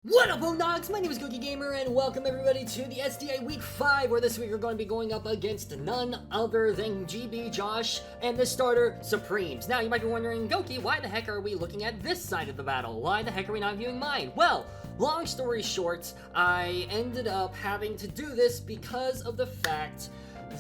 What up, Homedawgs? My name is Gokey Gamer, and welcome everybody to the SDA Week 5, where this week we're going to be going up against none other than GB Josh and the starter, Supremes. Now, you might be wondering, Gokey, why the heck are we looking at this side of the battle? Why the heck are we not viewing mine? Well, long story short, I ended up having to do this because of the fact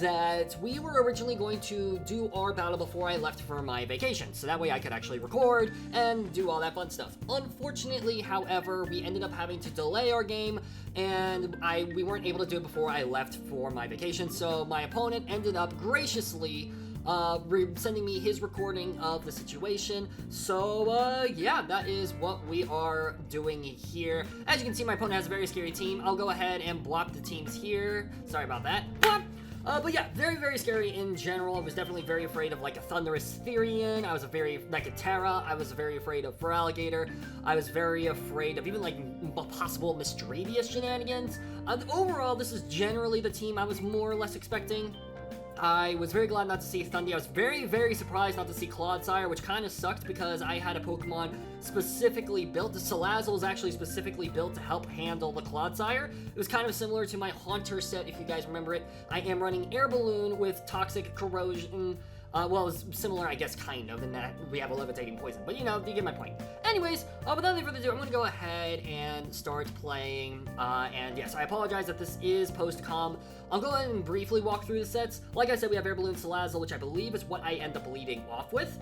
that we were originally going to do our battle before I left for my vacation, so that way I could actually record and do all that fun stuff. Unfortunately, however, we ended up having to delay our game, and we weren't able to do it before I left for my vacation, so my opponent ended up graciously sending me his recording of the situation. So, yeah, that is what we are doing here. As you can see, my opponent has a very scary team. I'll go ahead and blop the teams here. Sorry about that. Blop! But yeah, very, very scary in general. I was definitely very afraid of, like, a Thunderous Therian. I was like a Terra. I was very afraid of Feraligatr. I was very afraid of even, like, possible Mistrevious shenanigans. Overall, this is generally the team I was more or less expecting. I was very glad not to see Thundy. I was very, very surprised not to see Clodsire, which kind of sucked because I had a Pokemon specifically built. The Salazzle is actually specifically built to help handle the Clodsire. It was kind of similar to my Haunter set, if you guys remember it. I am running Air Balloon with Toxic Corrosion. Well, it's similar, I guess, kind of, in that we have a Levitating Poison. But, you know, you get my point. Anyways, without any further ado, I'm going to go ahead and start playing. And yes, I apologize that this is post-com. I'll go ahead and briefly walk through the sets. Like I said, we have Air Balloon Salazzle, which I believe is what I end up leading off with.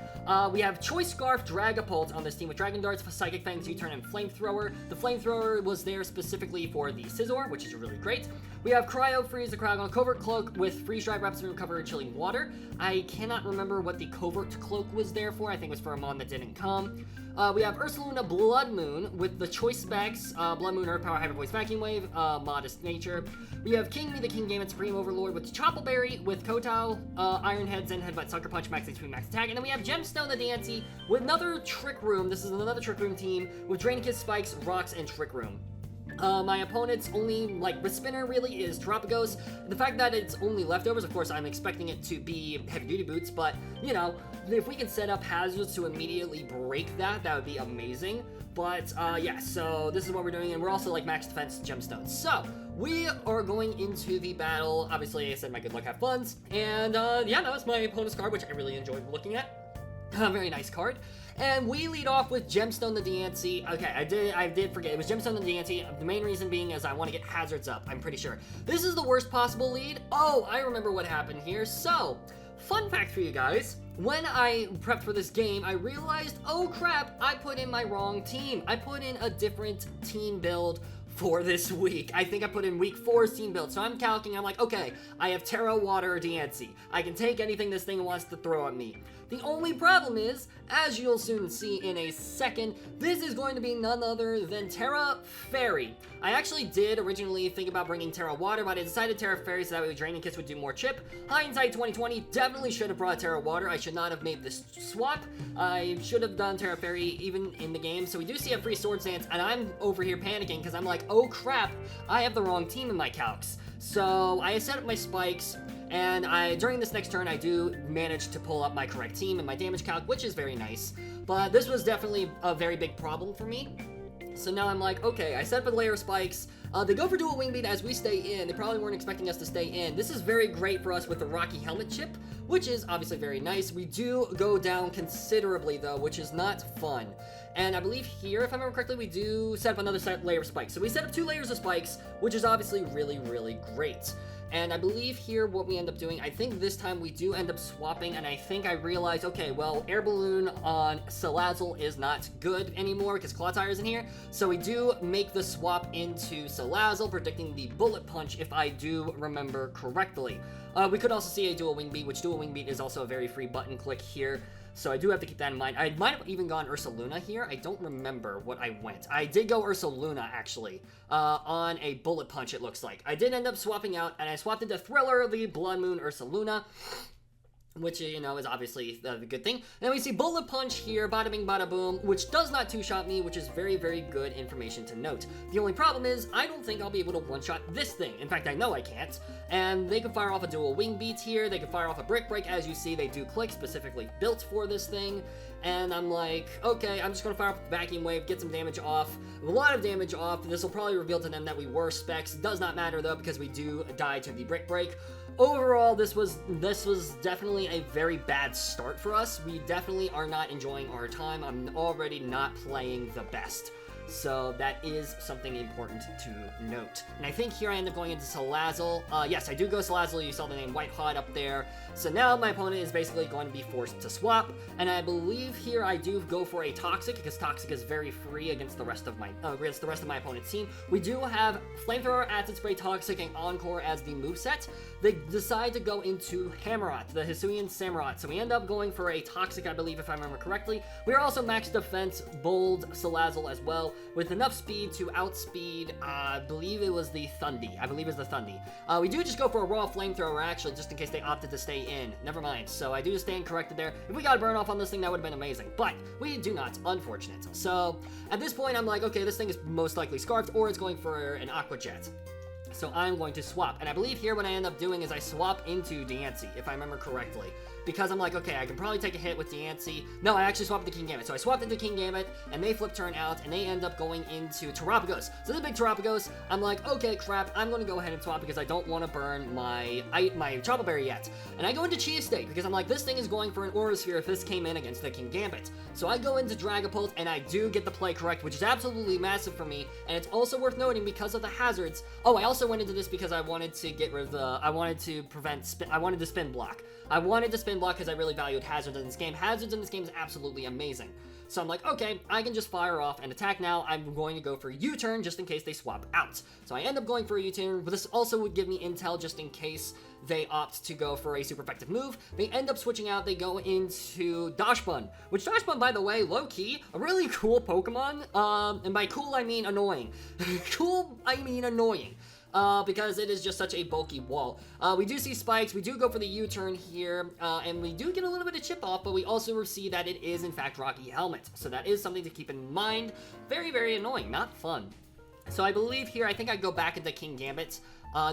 We have Choice Scarf Dragapult on this team with Dragon Darts, Psychic Fangs, U-Turn, and Flamethrower. The Flamethrower was there specifically for the Scizor, which is really great. We have Cryo Freeze the Cryogon Covert Cloak with Freeze Drive, Rapid Spin, Recover, and Chilling Water. I cannot remember what the Covert Cloak was there for. I think it was for a mon that didn't come. We have Ursaluna Blood Moon with the choice specs, Blood Moon, Earth Power, Hyper Voice, Vacuum Wave, Modest Nature. We have King Me, the King Game, and Supreme Overlord with Choppleberry, with Kotao, Iron Head, Zen Headbutt, Sucker Punch, Max HP, Max Attack. And then we have Gemstone the Dancey with another Trick Room. This is another Trick Room team with Drain Kiss, Spikes, Rocks, and Trick Room. My opponent's only, like, spinner really is Terapagos. The fact that it's only leftovers, of course, I'm expecting it to be Heavy Duty Boots, but, you know, if we can set up hazards to immediately break that, that would be amazing. But, yeah, so this is what we're doing, and we're also, like, max defense gemstones. So, we are going into the battle. Obviously, I said my good luck, have funs, and, yeah, that was my opponent's card, which I really enjoyed looking at. Very nice card. And we lead off with Gemstone the Dancey. Okay, I did forget. It was Gemstone the Dancey. The main reason being is I want to get hazards up, I'm pretty sure. This is the worst possible lead. Oh, I remember what happened here. So, fun fact for you guys. When I prepped for this game, I realized, oh crap, I put in my wrong team. I put in a different team build for this week. I think I put in week 4's team build. So I'm calculating, I'm like, okay, I have Terra, Water, Dancey. I can take anything this thing wants to throw at me. The only problem is, as you'll soon see in a second, this is going to be none other than Terra Fairy. I actually did originally think about bringing Terra Water, but I decided Terra Fairy so that way Draining Kiss would do more chip. Hindsight 2020, definitely should have brought Terra Water. I should not have made this swap. I should have done Terra Fairy even in the game. So we do see a free Swords Dance, and I'm over here panicking because I'm like, oh crap, I have the wrong team in my calcs. So I set up my spikes, and during this next turn, I do manage to pull up my correct team and my damage calc, which is very nice. But this was definitely a very big problem for me. So now I'm like, okay, I set up a layer of spikes. They go for dual wing beat as we stay in. They probably weren't expecting us to stay in. This is very great for us with the Rocky Helmet chip, which is obviously very nice. We do go down considerably, though, which is not fun. And I believe here, if I remember correctly, we do set up another layer of spikes. So we set up 2 layers of spikes, which is obviously really, really great. And I believe here what we end up doing, I think this time we do end up swapping, and I think I realized, okay, well, Air Balloon on Salazzle is not good anymore because Clodsire isn't here. So we do make the swap into Salazzle, predicting the Bullet Punch if I do remember correctly. We could also see a Dual Wing Beat, which Dual Wing Beat is also a very free button click here. So I do have to keep that in mind. I might have even gone Ursaluna here. I don't remember what I went. I did go Ursaluna, actually, on a Bullet Punch, it looks like. I did end up swapping out, and I swapped into Thriller, the Blood Moon Ursaluna. which, you know, is obviously the good thing. And then we see Bullet Punch here, bada bing, bada boom, which does not two-shot me, which is very, very good information to note. The only problem is, I don't think I'll be able to one-shot this thing. In fact, I know I can't. And they can fire off a dual wing beat here, they can fire off a brick break, as you see, they do click, specifically built for this thing. And I'm like, okay, I'm just gonna fire off a vacuum wave, get some damage off, a lot of damage off. This will probably reveal to them that we were specs. Does not matter though, because we do die to the brick break. Overall, this was definitely a very bad start for us. We definitely are not enjoying our time. I'm already not playing the best. So that is something important to note. And I think here I end up going into Salazzle. Yes, I do go Salazzle. You saw the name White Hot up there. So now my opponent is basically going to be forced to swap. And I believe here I do go for a Toxic, because Toxic is very free against the rest of my opponent's team. We do have Flamethrower, Acid Spray, Toxic, and Encore as the moveset. They decide to go into Hammerot, the Hisuian Samurott. So we end up going for a Toxic, I believe, if I remember correctly. We are also max defense, Bold, Salazzle as well, with enough speed to outspeed, I believe it was the Thundy. We do just go for a raw Flamethrower, actually, just in case they opted to stay in. Never mind. So I do stand corrected there. If we got a burn off on this thing, that would have been amazing. But we do not. Unfortunate. So at this point, I'm like, okay, this thing is most likely Scarfed, or it's going for an Aqua Jet. So I'm going to swap. And I believe here what I end up doing is I swap into Diancie, if I remember correctly. Because I'm like, okay, I can probably take a hit with Diancie. No, I actually swapped into Kingambit. So I swapped into Kingambit, and they flip turn out, and they end up going into Terapagos. So this big Terapagos, I'm like, okay, crap, I'm going to go ahead and swap because I don't want to burn my Chople Berry yet. And I go into Chia State because I'm like, this thing is going for an Aura Sphere if this came in against the Kingambit. So I go into Dragapult, and I do get the play correct, which is absolutely massive for me. And it's also worth noting because of the hazards. Oh, I also went into this because I wanted to get rid of the, I wanted to spin block. I wanted to spin block because I really valued hazards in this game. Hazards in this game is absolutely amazing. So I'm like, okay, I can just fire off and attack now. I'm going to go for a U-turn just in case they swap out. So I end up going for a U-turn, but this also would give me intel just in case they opt to go for a super effective move. They end up switching out, they go into Dachshund, which Dachshund, by the way, low-key, a really cool Pokemon, and by cool I mean annoying. Cool, I mean annoying. Because it is just such a bulky wall. We do see spikes, we do go for the U-turn here, and we do get a little bit of chip off, but we also see that it is in fact Rocky Helmet. So that is something to keep in mind. Very, very annoying, not fun. So I believe here, I think I go back into Kingambit.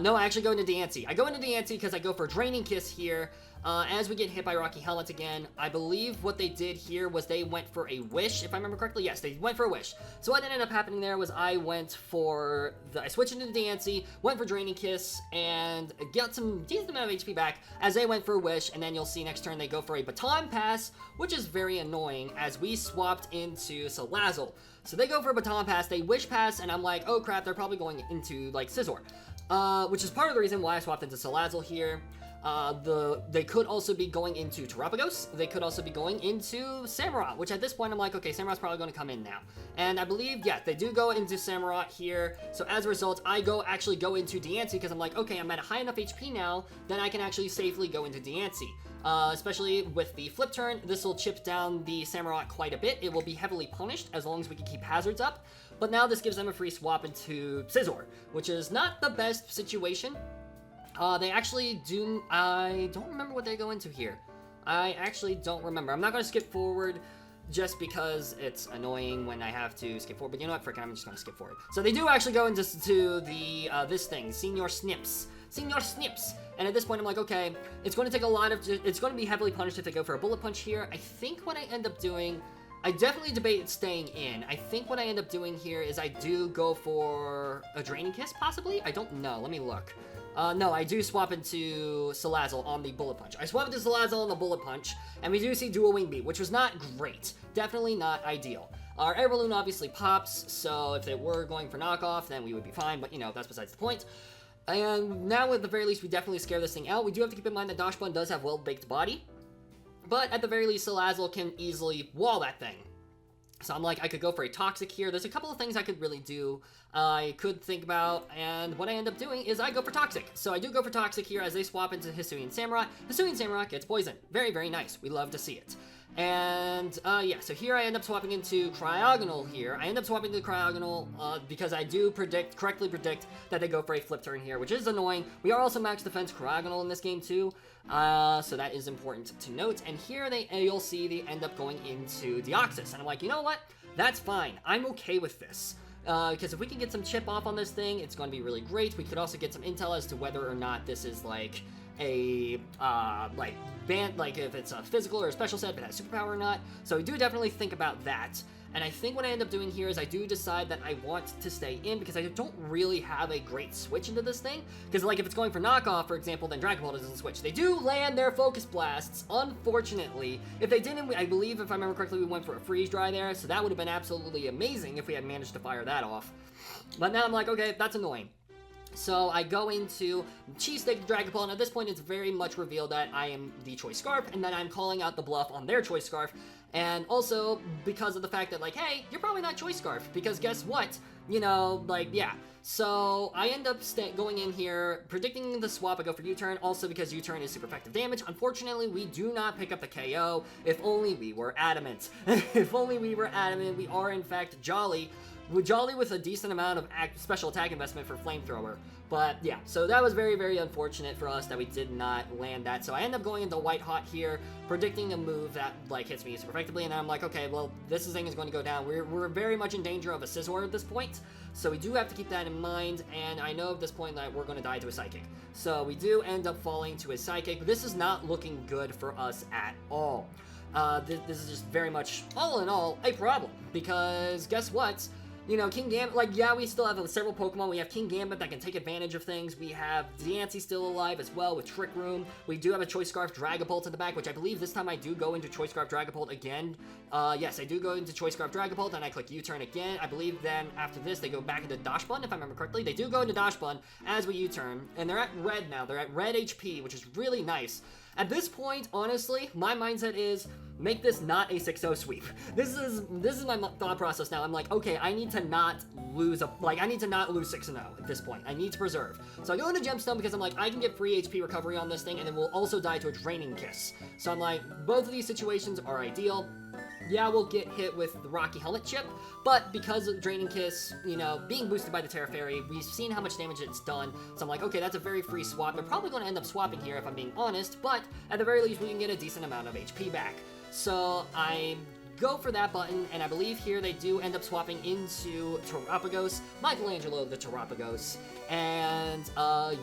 No, I actually go into Diancie. I go into Diancie because I go for Draining Kiss here. As we get hit by Rocky Helmet again, I believe what they did here was they went for a Wish, if I remember correctly. Yes, they went for a Wish. So what ended up happening there was I switched into Diancie, went for Draining Kiss, and got some decent amount of HP back as they went for a Wish, and then you'll see next turn they go for a Baton Pass, which is very annoying as we swapped into Salazzle. So they go for a Baton Pass, they Wish Pass, and I'm like, oh crap, they're probably going into, like, Scizor. Which is part of the reason why I swapped into Salazzle here. They could also be going into Terapagos. They could also be going into Samurott, which at this point I'm like, okay, Samurott's probably going to come in now. And I believe, yeah, they do go into Samurott here. So as a result, I actually go into Diancie because I'm like, okay, I'm at a high enough HP now that I can actually safely go into Diancie. Especially with the flip turn, this will chip down the Samurott quite a bit. It will be heavily punished as long as we can keep hazards up. But now this gives them a free swap into Scizor, which is not the best situation. They actually do, I don't remember what they go into here. I actually don't remember. I'm not going to skip forward just because it's annoying when I have to skip forward. But you know what, frickin', I'm just going to skip forward. So they do actually go into the this thing, Senior Snips. Senior Snips. And at this point, I'm like, okay, it's going to take it's going to be heavily punished if they go for a Bullet Punch here. I think what I end up doing, I definitely debate staying in. I think what I end up doing here is I do go for a Draining Kiss, possibly? I don't know. Let me look. No, I do swap into Salazzle on the Bullet Punch. I swap into Salazzle on the Bullet Punch, and we do see Dual Wing Beat, which was not great. Definitely not ideal. Our Air Balloon obviously pops, so if they were going for knockoff, then we would be fine, but, you know, that's besides the point. And now, at the very least, we definitely scare this thing out. We do have to keep in mind that Dachshund does have well-baked body, but at the very least, Salazzle can easily wall that thing. So I'm like, I could go for a Toxic here. There's a couple of things I could really do. I could think about, and what I end up doing is I go for Toxic. So I do go for Toxic here as they swap into Hisuian Samurott. Hisuian Samurott gets poison. Very, very nice. We love to see it. And yeah, so here I end up swapping into Cryogonal here. I end up swapping to Cryogonal because I do correctly predict that they go for a flip turn here, which is annoying. We are also max defense Cryogonal in this game too, so that is important to note. And here you'll see they end up going into Deoxys, and I'm like, you know what? That's fine. I'm okay with this. Because if we can get some chip off on this thing, it's going to be really great. We could also get some intel as to whether or not this is like a like if it's a physical or a special set, if it has superpower or not. So we do definitely think about that. And I think what I end up doing here is I do decide that I want to stay in because I don't really have a great switch into this thing. Because like if it's going for knockoff, for example, then Dragon Ball doesn't switch. They do land their focus blasts, unfortunately. If they didn't, I believe if I remember correctly, we went for a freeze dry there. So that would have been absolutely amazing if we had managed to fire that off. But now I'm like, okay, that's annoying. So I go into Cheesesteak Dragon Ball, and at this point it's very much revealed that I am the Choice Scarf, and that I'm calling out the bluff on their Choice Scarf, and also because of the fact that, like, hey, you're probably not Choice Scarf, because guess what? You know, like, yeah. So I end up going in here, predicting the swap. I go for U-turn, also because U-turn is super effective damage. Unfortunately, we do not pick up the KO. If only we were adamant. If only we were adamant. We are, in fact, Jolly with a decent amount of special attack investment for Flamethrower. But yeah, so that was very, very unfortunate for us that we did not land that. So I end up going into White Hot here, predicting a move that like hits me super effectively, and I'm like, okay, well, this thing is going to go down. We're very much in danger of a Scizor at this point, so we do have to keep that in mind, and I know at this point that we're going to die to a Psychic. So we do end up falling to a Psychic. This is not looking good for us at all. This is just very much, all in all, a problem, because guess what? You know, King Gambit, like, yeah, we still have several Pokemon. We have King Gambit that can take advantage of things. We have Diancie still alive as well with Trick Room. We do have a Choice Scarf Dragapult in the back, which I believe this time I do go into Choice Scarf Dragapult again. Yes, I do go into Choice Scarf Dragapult, and I click U-turn again. I believe then after this, they go back into Dash Bun, if I remember correctly. They do go into Dash Bun as we U-turn, and they're at red now. They're at red HP, which is really nice. At this point, honestly, my mindset is, make this not a 6-0 sweep. This is my thought process now. I'm like, okay, I need to not lose I need to not lose 6-0 at this point. I need to preserve. So I go into Gemstone because I'm like, I can get free HP recovery on this thing, and then we'll also die to a Draining Kiss. So I'm like, both of these situations are ideal. Yeah, we'll get hit with the Rocky Helmet chip, but because of Draining Kiss, you know, being boosted by the Terra Fairy, we've seen how much damage it's done, so I'm like, okay, that's a very free swap. They're probably going to end up swapping here if I'm being honest, but at the very least, we can get a decent amount of HP back. So I go for that button, and I believe here they do end up swapping into Terapagos, Michelangelo the Terapagos, and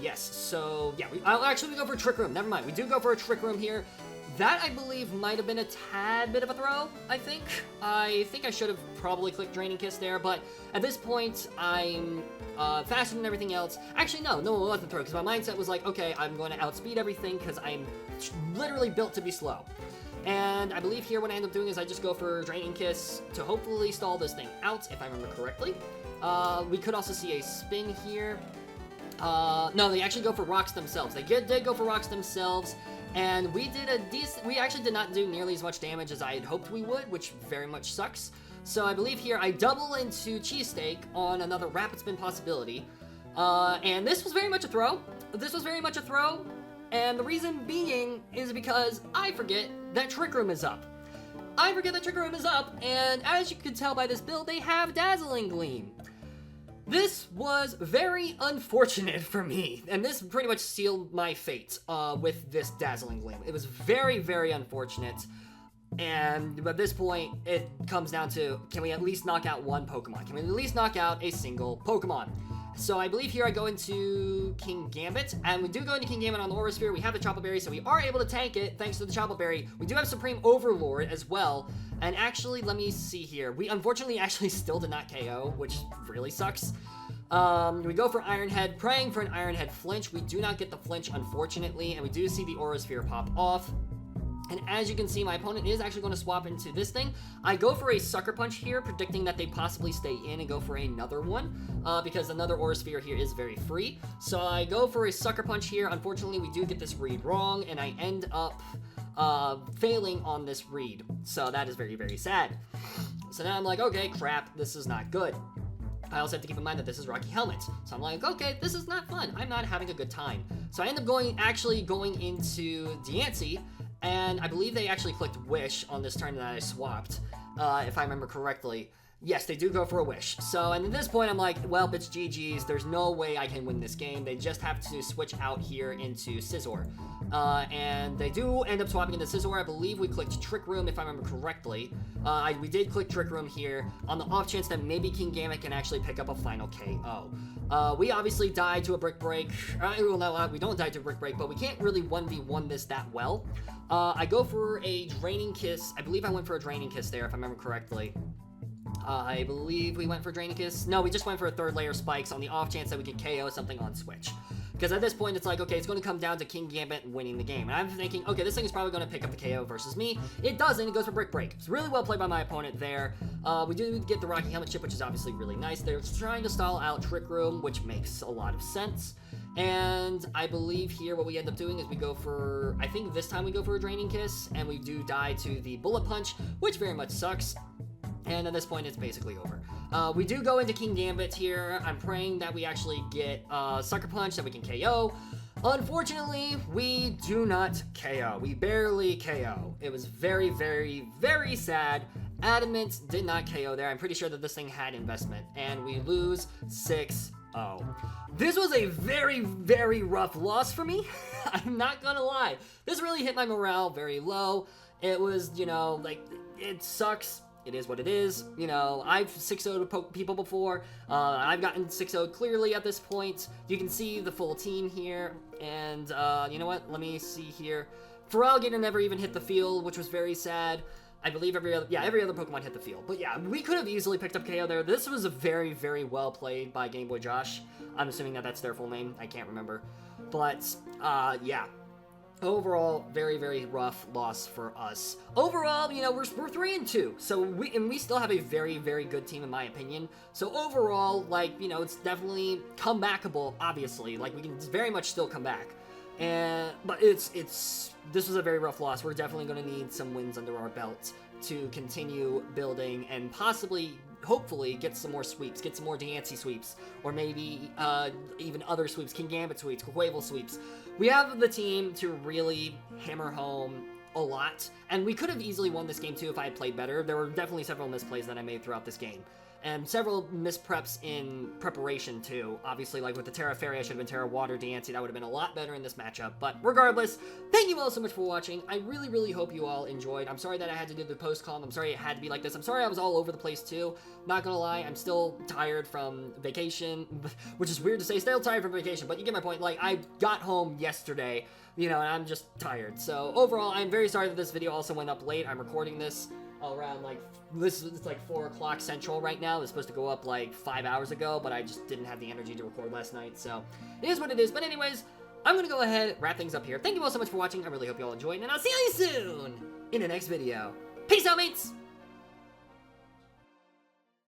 yes, so yeah, we go for a Trick Room. Never mind, we do go for a Trick Room here. That, I believe, might have been a tad bit of a throw, I think. I think I should have probably clicked Draining Kiss there, but at this point, I'm faster than everything else. Actually, no, it wasn't a throw, because my mindset was like, okay, I'm going to outspeed everything, because I'm literally built to be slow. And I believe here what I end up doing is I just go for Draining Kiss to hopefully stall this thing out, if I remember correctly. We could also see a spin here. No, they actually go for rocks themselves. They did go for rocks themselves. And we actually did not do nearly as much damage as I had hoped we would, which very much sucks. So I believe here I double into Cheesesteak on another Rapid Spin possibility. And this was very much a throw. And the reason being is because I forget that Trick Room is up. And as you can tell by this build, they have Dazzling Gleam. This was very unfortunate for me, and this pretty much sealed my fate with this Dazzling Gleam. It was very, very unfortunate, and at this point, it comes down to, can we at least knock out one Pokemon? Can we at least knock out a single Pokemon? So I believe here I go into King Gambit, and we do go into King Gambit on the Aura Sphere. We have the Chocolate Berry, so we are able to tank it thanks to the Chocolate Berry. We do have Supreme Overlord as well, and actually, let me see here. We unfortunately actually still did not KO, which really sucks. We go for Iron Head, praying for an Iron Head flinch. We do not get the flinch, unfortunately, and we do see the Aura Sphere pop off. And as you can see, my opponent is actually going to swap into this thing. I go for a Sucker Punch here, predicting that they possibly stay in and go for another one, because another Aura Sphere here is very free. So I go for a Sucker Punch here. Unfortunately, we do get this read wrong, and I end up failing on this read. So that is very, very sad. So now I'm like, okay, crap, this is not good. I also have to keep in mind that this is Rocky Helmet. So I'm like, okay, this is not fun. I'm not having a good time. So I end up actually going into Diancie, and I believe they actually clicked Wish on this turn that I swapped, if I remember correctly. Yes, they do go for a Wish. So, and at this point, I'm like, well, it's GG's. There's no way I can win this game. They just have to switch out here into Scizor. And they do end up swapping into Scizor. I believe we clicked Trick Room, if I remember correctly. We did click Trick Room here on the off chance that maybe King Gambit can actually pick up a final KO. We obviously died to a Brick Break. Well, no, we don't die to a Brick Break, but we can't really 1v1 this that well. I go for a Draining Kiss. I believe I went for a Draining Kiss there, if I remember correctly. I believe we went for Draining Kiss. No, we just went for a third layer spikes on the off chance that we can KO something on switch. Because at this point, it's like, okay, it's going to come down to King Gambit winning the game. And I'm thinking, okay, this thing is probably going to pick up the KO versus me. It doesn't. It goes for Brick Break. It's really well played by my opponent there. We do get the Rocky Helmet chip, which is obviously really nice. They're trying to stall out Trick Room, which makes a lot of sense. And I believe here what we end up doing is we go for, I think this time we go for a Draining Kiss, and we do die to the Bullet Punch, which very much sucks. And at this point, it's basically over. We do go into King Gambit here. I'm praying that we actually get Sucker Punch that we can KO. Unfortunately, we do not KO. We barely KO. It was very, very, very sad. Adamant did not KO there. I'm pretty sure that this thing had investment. And we lose 6-0. This was a very, very rough loss for me. I'm not gonna lie. This really hit my morale very low. It was, you know, like, it sucks. It is what it is. You know, I've 6-0'd people before. I've gotten 6-0'd clearly at this point. You can see the full team here. And, you know what? Let me see here. Feraligatr never even hit the field, which was very sad. I believe every other Pokemon hit the field. But yeah, we could have easily picked up KO there. This was a very, very well played by Game Boy Josh. I'm assuming that that's their full name. I can't remember. But, yeah. Overall, very, very rough loss for us. Overall, you know, we're 3-2, so we still have a very, very good team in my opinion. So overall, like, you know, it's definitely comebackable. Obviously, like, we can very much still come back. But this was a very rough loss. We're definitely going to need some wins under our belt to continue building and possibly, hopefully, get some more sweeps, get some more Diancie sweeps, or maybe even other sweeps, King Gambit sweeps, Quavel sweeps. We have the team to really hammer home a lot, and we could have easily won this game too if I had played better. There were definitely several misplays that I made throughout this game, and several mispreps in preparation too. Obviously, like with the Terra Fairy, I should have been Terra Water Diancie. That would have been a lot better in this matchup, but regardless, thank you all so much for watching. I really, really hope you all enjoyed. I'm sorry that I had to do the post-com. I'm sorry it had to be like this. I'm sorry I was all over the place too. Not gonna lie, I'm still tired from vacation, which is weird to say, still tired from vacation, but you get my point. Like, I got home yesterday, you know, and I'm just tired. So overall, I'm very sorry that this video also went up late. I'm recording this around like, it's like 4 o'clock Central right now. It's supposed to go up like 5 hours ago, but I just didn't have the energy to record last night, so it is what it is. But anyways, I'm gonna go ahead, wrap things up here. Thank you all so much for watching. I really hope you all enjoyed, and I'll see you soon in the next video. Peace out, mates!